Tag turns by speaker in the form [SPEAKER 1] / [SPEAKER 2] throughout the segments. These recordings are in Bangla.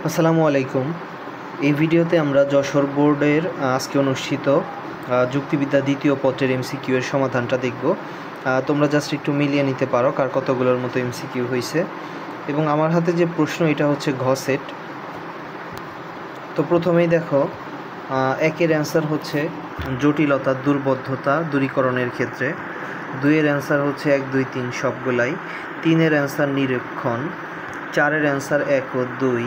[SPEAKER 1] আসসালামু আলাইকুম। এই ভিডিওতে আমরা যশোর বোর্ডের আজকে অনুষ্ঠিত যুক্তিবিদ্যা দ্বিতীয় পত্রের এমসিকিউ এর সমাধানটা দেখব। তোমরা জাস্ট একটু মিলিয়ে নিতে পারো কার কতগুলোর মতো এমসিকিউ হয়েছে। এবং আমার হাতে যে প্রশ্ন এটা হচ্ছে ঘ সেট। তো প্রথমেই দেখো, একের অ্যান্সার হচ্ছে জটিলতা দুর্বোধ্যতা দূরীকরণের ক্ষেত্রে, দুইয়ের অ্যান্সার হচ্ছে 1 2 3 সবগুলাই, তিনের অ্যান্সার নিরীক্ষণ, চারের অ্যান্সার 1 ও 2,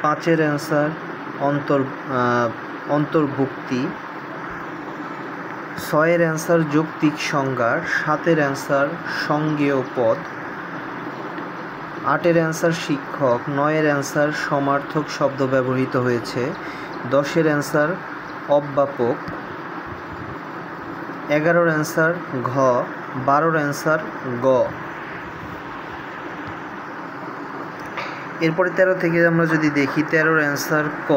[SPEAKER 1] পাঁচের অ্যান্সার অন্তর্ভুক্তি, ছয়ের অ্যান্সার যৌক্তিক সংজ্ঞা, সাতের অ্যান্সার সঙ্গেয় পদ, আটের অ্যান্সার শিক্ষক, নয়ের অ্যান্সার সমার্থক শব্দ ব্যবহৃত হয়েছে, 10-এর অ্যান্সার অব্যাপক, 11-র অ্যান্সার ঘ, 12-র অ্যান্সার গ। এরপরে 13 থেকে আমরা যদি দেখি, 13-র অ্যান্সার ক,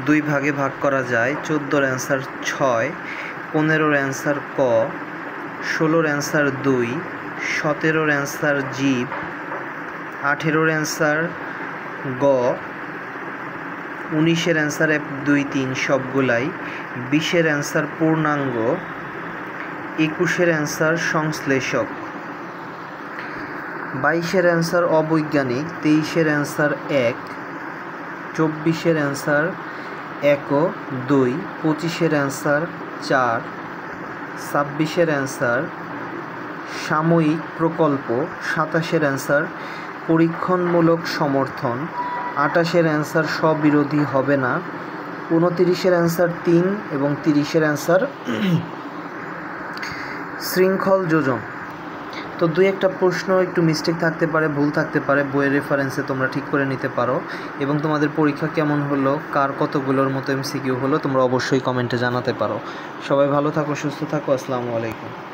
[SPEAKER 1] 2 ভাগে ভাগ করা যায়, 14-র অ্যান্সার 6, 15-র অ্যান্সার ক, 16-র অ্যান্সার 2, 17-র অ্যান্সার জীব, 18-র অ্যান্সার গ, 19-এর অ্যান্সার 1 2 3 সবগুলাই, 20-এর অ্যান্সার পূর্ণাঙ্গ, 21-এর অ্যান্সার সংশ্লেষক, 22-এর অ্যান্সার অবৈজ্ঞানিক, 23-এর অ্যান্সার 1, 24-এর অ্যান্সার 1 ও 2, 25-এর অ্যান্সার 4, 26-এর অ্যান্সার সাময়িক প্রকল্প, 27-এর অ্যান্সার পরীক্ষণমূলক সমর্থন, 28-এর অ্যান্সার স্ববিরোধী হবে না, 29-এর অ্যান্সার 3 এবং 30-এর অ্যান্সার শৃঙ্খল যোজন। তো দুই একটা প্রশ্ন একটু মিস্টেক থাকতে পারে, ভুল থাকতে পারে, বইয়ের রেফারেন্সে তোমরা ঠিক করে নিতে পারো। এবং তোমাদের পরীক্ষা কেমন হলো, কার কতগুলোর মতো এমসিকিউ হলো, তোমরা অবশ্যই কমেন্টে জানাতে পারো। সবাই ভালো থাকো, সুস্থ থাকো। আসসালামু আলাইকুম।